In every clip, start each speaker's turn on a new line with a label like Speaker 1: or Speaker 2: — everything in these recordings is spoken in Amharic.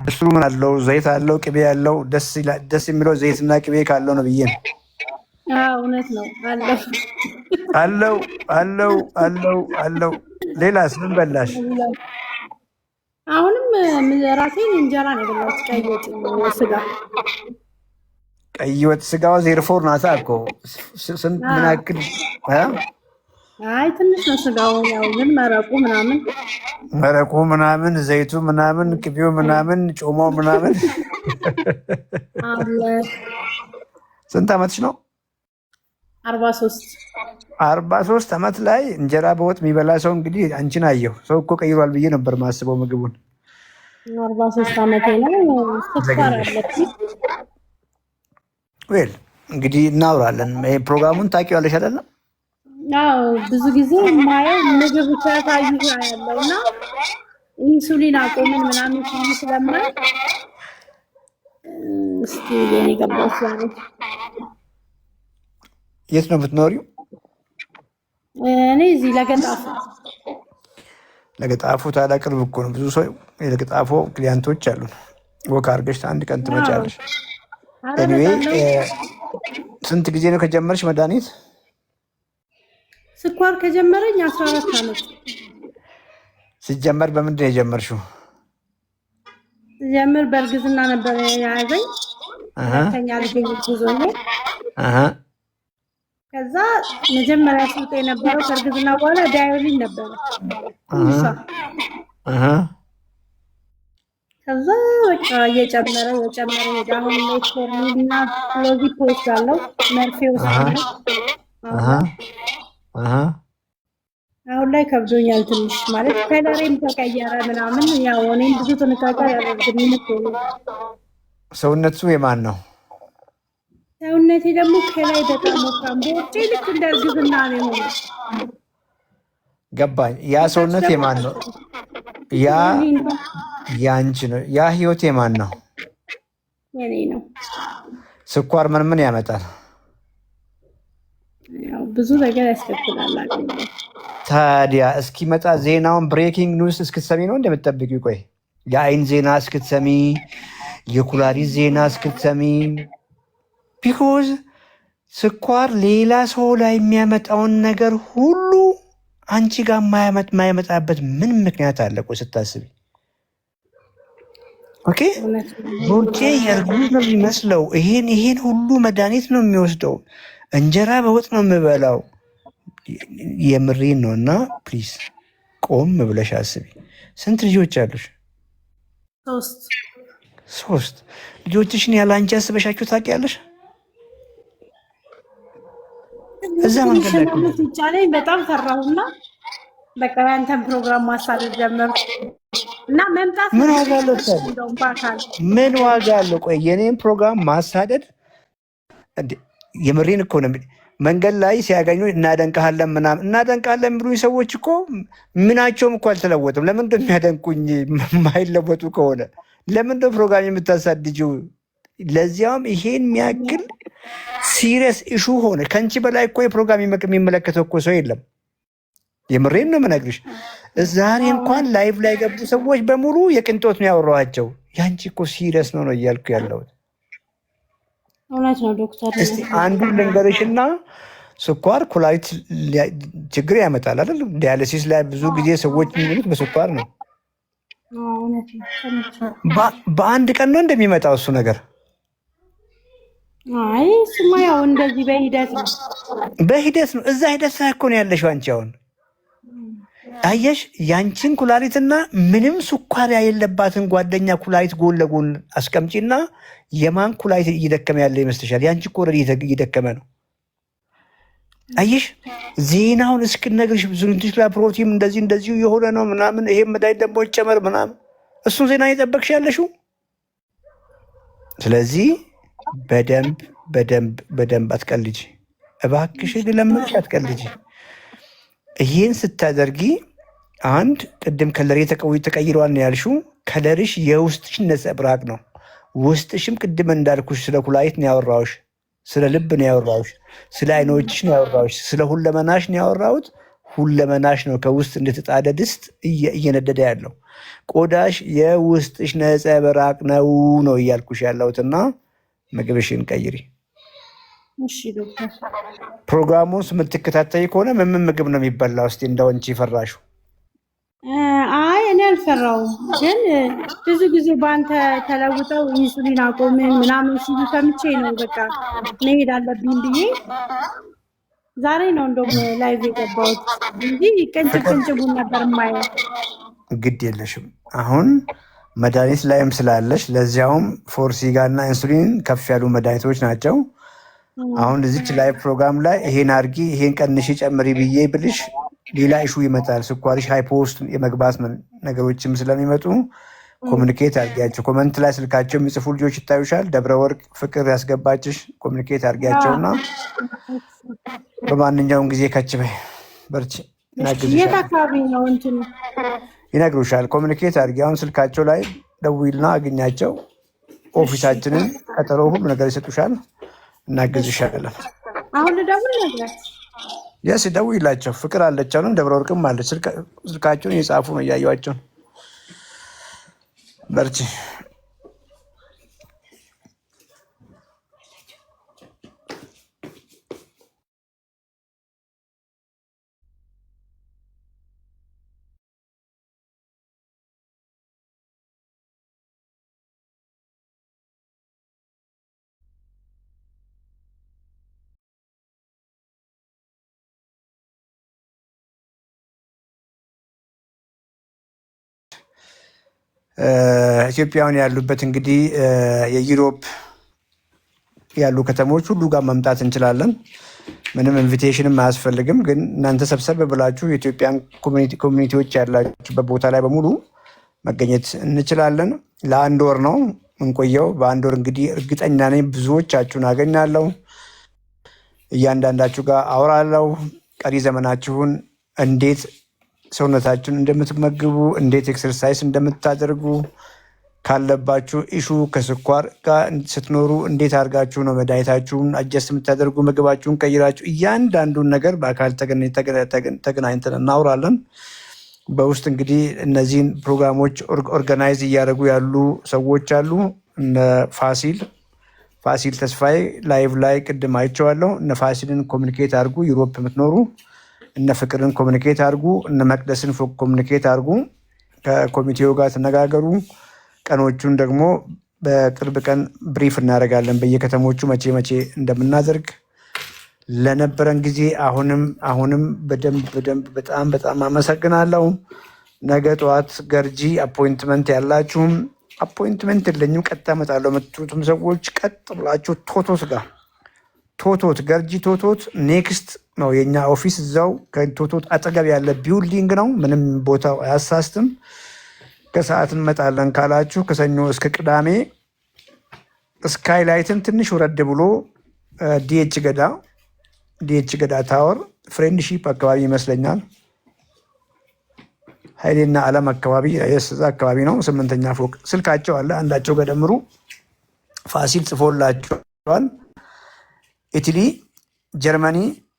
Speaker 1: እሱ ምን አለው? ዘይት አለው፣ ቅቤ ያለው። ደስ የሚለው ዘይትና ቅቤ ካለው ነው ብዬ ነው።
Speaker 2: እውነት ነው አለው
Speaker 1: አለው አለው አለው አለው። ሌላስ ምን በላሽ?
Speaker 2: አሁንም ራሴን እንጀራ ነው የበላሁት። ቀይ ወጥ ስጋ።
Speaker 1: ቀይ ወጥ ስጋዋ 04 ናታ እኮ። ስንት ምን ያክል?
Speaker 2: አይ ትንሽ ነው ስጋው። ያው ግን መረቁ ምናምን
Speaker 1: ዘይቱ ምናምን ቅቤው ምናምን ጮማው ምናምን
Speaker 2: አለ።
Speaker 1: ስንት ዓመትሽ ነው? 43 ዓመት ላይ እንጀራ በወጥ የሚበላ ሰው እንግዲህ አንቺን አየሁ። ሰው እኮ ቀይሯል ብዬ ነበር ማስበው ምግቡን።
Speaker 2: 43 ዓመቴ ነው። ስኳር አለብኝ።
Speaker 1: ዌል እንግዲህ እናውራለን። ፕሮግራሙን ታውቂዋለሽ አይደለም?
Speaker 2: አዎ ብዙ ጊዜ የማየው ምግብ ተታዩ ያለው እና ኢንሱሊን አቆምን ምናምን ስለማይ እስቲ የኔ ገባው ዛሬ።
Speaker 1: የት ነው የምትኖሪው?
Speaker 2: እኔ እዚህ
Speaker 1: ለገጣፉ። ታዲያ ቅርብ እኮ ነው። ብዙ ሰው ለገጣፎ ክሊያንቶች አሉ። ወክ አድርገሽ አንድ ቀን ትመጫለሽ። ኤኒዌይ ስንት ጊዜ ነው ከጀመርሽ መድኃኒት?
Speaker 2: ስኳር ከጀመረኝ 14 ዓመት።
Speaker 1: ሲጀመር በምንድን ነው የጀመርሽው?
Speaker 2: ሲጀምር በእርግዝና ነበር የያዘኝ። ሁለተኛ ልጅ ጉዞኝ። ከዛ መጀመሪያ ስልጤ የነበረው ከእርግዝና በኋላ ዳዮሊን ነበረ። ከዛ በቃ እየጨመረ ሄደ። አሁን ሜትፎርሚንና ክሎዚፖስ አለው መርፌ ወስዳለሁ። አሁን ላይ ከብዶኛል ትንሽ ማለት ከለሬም ተቀየረ ምናምን። ያው እኔም ብዙ ጥንቃቄ ያደርግልኝ ነው።
Speaker 1: ሰውነቱ የማን ነው?
Speaker 2: ሰውነቴ ደግሞ ከላይ በጣም ወፍራም፣ በውጭ ልክ እንደ እርግዝና ነው የሆነው።
Speaker 1: ገባኝ። ያ ሰውነት የማን ነው? ያ ያንቺ ነው። ያ ህይወት የማን ነው?
Speaker 2: የኔ ነው።
Speaker 1: ስኳር ምን ያመጣል?
Speaker 2: ያው ብዙ ነገር ያስከትላል።
Speaker 1: ታዲያ እስኪመጣ ዜናውን ብሬኪንግ ኒውስ እስክትሰሚ ነው እንደምትጠብቂው? ቆይ የአይን ዜና እስክትሰሚ፣ የኩላሊት ዜና እስክትሰሚ። ቢኮዝ ስኳር ሌላ ሰው ላይ የሚያመጣውን ነገር ሁሉ አንቺ ጋር የማያመጣበት ምን ምክንያት አለ? ቆይ ስታስቢ። ኦኬ ቦርጬ የእርጉዝ ነው የሚመስለው። ይሄን ሁሉ መድኃኒት ነው የሚወስደው። እንጀራ በወጥ ነው የምበላው። የምሬን ነው። እና ፕሊዝ ቆም ብለሽ አስቢ። ስንት ልጆች አሉሽ? 3 ልጆችሽን ያለ አንቺ አስበሻችሁ ታውቂያለሽ? እዛ መንገድ
Speaker 2: ላይ በጣም ፈራሁና በቃ ያንተን ፕሮግራም ማሳደድ ጀመርኩ እና መምጣት
Speaker 1: ምን ዋጋ አለው? ምን ዋጋ አለው? ቆይ የኔን ፕሮግራም ማሳደድ የምሬን እኮ ነው። መንገድ ላይ ሲያገኙ እናደንቀሃለን ምናምን እናደንቃለን የሚሉኝ ሰዎች እኮ ምናቸውም እኮ አልተለወጥም። ለምንድን የሚያደንቁኝ? የማይለወጡ ከሆነ ለምንድን ፕሮግራም የምታሳድጂው? ለዚያውም ይሄን የሚያክል ሲሪየስ ኢሹ ሆነ። ከአንቺ በላይ እኮ የፕሮግራም የሚመለከተው እኮ ሰው የለም። የምሬን ነው የምነግርሽ። ዛሬ እንኳን ላይቭ ላይ ገቡ ሰዎች በሙሉ የቅንጦት ነው ያወራኋቸው። ያንቺ እኮ ሲሪየስ ነው እያልኩ ያለሁት።
Speaker 2: እውነት ነው ዶክተር።
Speaker 1: እስቲ አንዱን ልንገርሽና ስኳር ኩላሊት ችግር ያመጣል አይደል? ዲያሊሲስ ላይ ብዙ ጊዜ ሰዎች የሚሉት በስኳር ነው። በአንድ ቀን ነው እንደሚመጣው እሱ ነገር?
Speaker 2: አይ እሱማ ያው እንደዚህ በሂደት ነው። እዛ ሂደት ላይ እኮ ነው ያለሽው አንቺ። አሁን አየሽ፣ ያንቺን ኩላሊትና ምንም ስኳር የሌለባትን ጓደኛ ኩላሊት ጎን ለጎን አስቀምጪና የማን ኩላሊት እየደከመ ያለ ይመስልሻል? ያንቺ እኮ ኦልሬዲ እየደከመ ነው። አየሽ፣ ዜናውን እስክነግርሽ ብዙ ፕሮቲን እንደዚሁ የሆነ ነው ምናምን፣ ይሄ መድኃኒት ደግሞ ይጨመር ምናምን፣ እሱን ዜና እየጠበቅሽ ያለሽው። ስለዚህ በደንብ አትቀልጂ እባክሽ፣ ልለምንሽ አትቀልጂ። ይሄን ስታደርጊ አንድ ቅድም ከለር ተቀይሯል ነው ያልሽው። ከለርሽ የውስጥሽ ነጸብራቅ ነው። ውስጥሽም ቅድም እንዳልኩሽ ስለ ኩላሊት ነው ያወራሁሽ፣ ስለ ልብ ነው ያወራሁሽ፣ ስለ አይኖችሽ ነው ያወራሁሽ፣ ስለ ሁለመናሽ ነው ያወራሁት።
Speaker 1: ሁለመናሽ ነው ከውስጥ እንደተጣደ ድስት እየነደደ ያለው። ቆዳሽ የውስጥሽ ነጸብራቅ ነው እያልኩሽ ያለሁትና ምግብሽን ቀይሪ። ፕሮግራሙን የምትከታተይ ከሆነ ምን ምግብ ነው የሚበላው? እስኪ እንደው አንቺ ፈራሹ።
Speaker 3: አይ እኔ አልፈራውም፣ ግን ብዙ ጊዜ በአንተ ተለውጠው ኢንሱሊን አቆምን ምናምን ሲሉ ሰምቼ ነው በቃ መሄድ አለብኝ ብዬ ዛሬ ነው እንደውም ላይቭ የገባሁት እንጂ ቅንጭቡን ነበር የማየው።
Speaker 1: ግድ የለሽም አሁን መድኃኒት ላይም ስላለሽ፣ ለዚያውም ፎርሲጋ እና ኢንሱሊን ከፍ ያሉ መድኃኒቶች ናቸው። አሁን እዚች ላይ ፕሮግራም ላይ ይሄን አድርጊ ይሄን ቀንሽ ጨምሪ ብዬ ብልሽ ሌላ ኢሹ ይመጣል። ስኳርሽ ሃይፖ ውስጥ የመግባት ነገሮችም ስለሚመጡ ኮሚኒኬት አድርጊያቸው። ኮመንት ላይ ስልካቸው የሚጽፉ ልጆች ይታዩሻል። ደብረ ወርቅ ፍቅር ያስገባችሽ ኮሚኒኬት አድርጊያቸውና በማንኛውም ጊዜ ከች በይ፣ በርቺ፣ ይነግሩሻል። ኮሚኒኬት አድርጊ። አሁን ስልካቸው ላይ ደውይልና አግኛቸው። ኦፊሳችንን ቀጠሮ ሁሉ ነገር ይሰጡሻል፣ እናግዝሻለን።
Speaker 3: አሁን ደውል ነገር
Speaker 1: የስ ደውይላቸው። ፍቅር አለች አሁንም ደብረ ወርቅም አለች። ስልካቸውን የጻፉ ነው እያዩዋቸው። በርቺ። ኢትዮጵያውያን ያሉበት እንግዲህ የዩሮፕ ያሉ ከተሞች ሁሉ ጋር መምጣት እንችላለን። ምንም ኢንቪቴሽንም አያስፈልግም። ግን እናንተ ሰብሰብ ብላችሁ የኢትዮጵያን ኮሚኒቲዎች ያላችሁበት ቦታ ላይ በሙሉ መገኘት እንችላለን። ለአንድ ወር ነው እንቆየው። በአንድ ወር እንግዲህ እርግጠኛ ነኝ ብዙዎቻችሁን አገኛለሁ። እያንዳንዳችሁ ጋር አወራለሁ። ቀሪ ዘመናችሁን እንዴት ሰውነታችሁን እንደምትመግቡ፣ እንዴት ኤክሰርሳይዝ እንደምታደርጉ፣ ካለባችሁ ኢሹ ከስኳር ጋር ስትኖሩ እንዴት አድርጋችሁ ነው መድኃኒታችሁን አጀስት የምታደርጉ፣ ምግባችሁን ቀይራችሁ፣ እያንዳንዱን ነገር በአካል ተገናኝተን እናውራለን። በውስጥ እንግዲህ እነዚህን ፕሮግራሞች ኦርጋናይዝ እያደረጉ ያሉ ሰዎች አሉ። እነ ፋሲል ተስፋዬ ላይቭ ላይ ቅድም አይቼዋለሁ። እነ ፋሲልን ኮሚኒኬት አድርጉ። ዩሮፕ የምትኖሩ እነ ፍቅርን ኮሚኒኬት አድርጉ። እነ መቅደስን ኮሚኒኬት አድርጉ። ከኮሚቴው ጋር ተነጋገሩ። ቀኖቹን ደግሞ በቅርብ ቀን ብሪፍ እናደርጋለን፣ በየከተሞቹ መቼ እንደምናደርግ። ለነበረን ጊዜ አሁንም በደንብ በጣም አመሰግናለሁ። ነገ ጠዋት ገርጂ አፖይንትመንት ያላችሁም፣ አፖይንትመንት የለኝም ቀጥታ እመጣለሁ የምትሉትም ሰዎች ቀጥ ብላችሁ ቶቶት ገርጂ ቶቶት ኔክስት ነው የኛ ኦፊስ። እዛው ከቶቶት አጠገብ ያለ ቢውልዲንግ ነው። ምንም ቦታው አያሳስትም። ከሰዓት እንመጣለን ካላችሁ ከሰኞ እስከ ቅዳሜ ስካይላይትን ትንሽ ወረድ ብሎ ዲኤች ገዳ ታወር ፍሬንድሺፕ አካባቢ ይመስለኛል፣ ኃይሌና ዓለም አካባቢ የስዛ አካባቢ ነው። 8ኛ ፎቅ ስልካቸው አለ። አንዳቸው ገደምሩ ፋሲል ጽፎላቸዋል። ኢትሊ፣ ጀርመኒ፣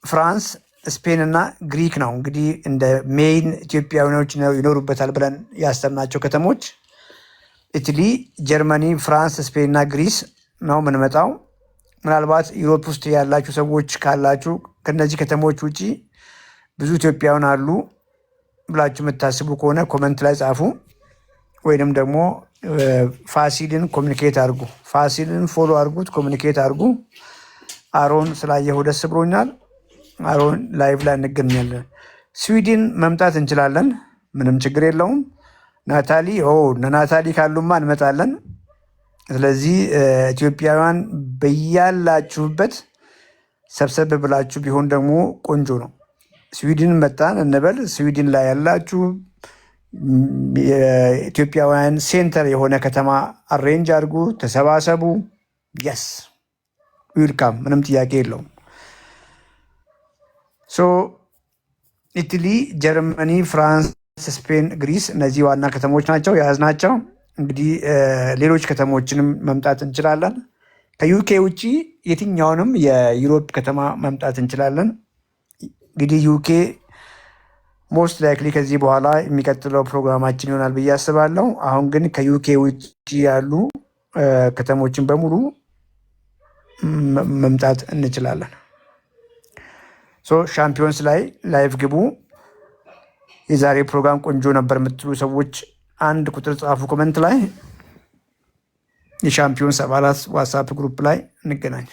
Speaker 1: ፍራንስ፣ ስፔን እና ግሪክ ነው እንግዲህ እንደ ሜይን ኢትዮጵያውያኖች ይኖሩበታል ብለን ያሰብናቸው ከተሞች ኢትሊ፣ ጀርመኒ፣ ፍራንስ፣ ስፔን እና ግሪስ ነው የምንመጣው። ምናልባት ዩሮፕ ውስጥ ያላችሁ ሰዎች ካላችሁ ከነዚህ ከተሞች ውጭ ብዙ ኢትዮጵያውያን አሉ ብላችሁ የምታስቡ ከሆነ ኮመንት ላይ ጻፉ፣ ወይንም ደግሞ ፋሲልን ኮሚኒኬት አድርጉ። ፋሲልን ፎሎ አድርጉት፣ ኮሚኒኬት አድርጉ። አሮን ስላየሁ ደስ ብሎኛል። አሮን ላይቭ ላይ እንገኛለን። ስዊድን መምጣት እንችላለን፣ ምንም ችግር የለውም። ናታሊ ናታሊ ካሉማ እንመጣለን። ስለዚህ ኢትዮጵያውያን በያላችሁበት ሰብሰብ ብላችሁ ቢሆን ደግሞ ቆንጆ ነው። ስዊድን መጣን እንበል። ስዊድን ላይ ያላችሁ የኢትዮጵያውያን ሴንተር የሆነ ከተማ አሬንጅ አድርጉ፣ ተሰባሰቡ። የስ ዊልካም፣ ምንም ጥያቄ የለውም። ኢትሊ፣ ጀርመኒ፣ ፍራንስ፣ ስፔን፣ ግሪስ እነዚህ ዋና ከተሞች ናቸው የያዝናቸው። እንግዲህ ሌሎች ከተሞችንም መምጣት እንችላለን። ከዩኬ ውጭ የትኛውንም የዩሮፕ ከተማ መምጣት እንችላለን። እንግዲህ ዩኬ ሞስት ላይክሊ ከዚህ በኋላ የሚቀጥለው ፕሮግራማችን ይሆናል ብዬ አስባለሁ። አሁን ግን ከዩኬ ውጭ ያሉ ከተሞችን በሙሉ መምጣት እንችላለን። ሻምፒዮንስ ላይ ላይቭ ግቡ። የዛሬ ፕሮግራም ቆንጆ ነበር የምትሉ ሰዎች 1 ቁጥር ጻፉ ኮመንት ላይ። የሻምፒዮንስ አባላት ዋትስአፕ ግሩፕ ላይ እንገናኝ።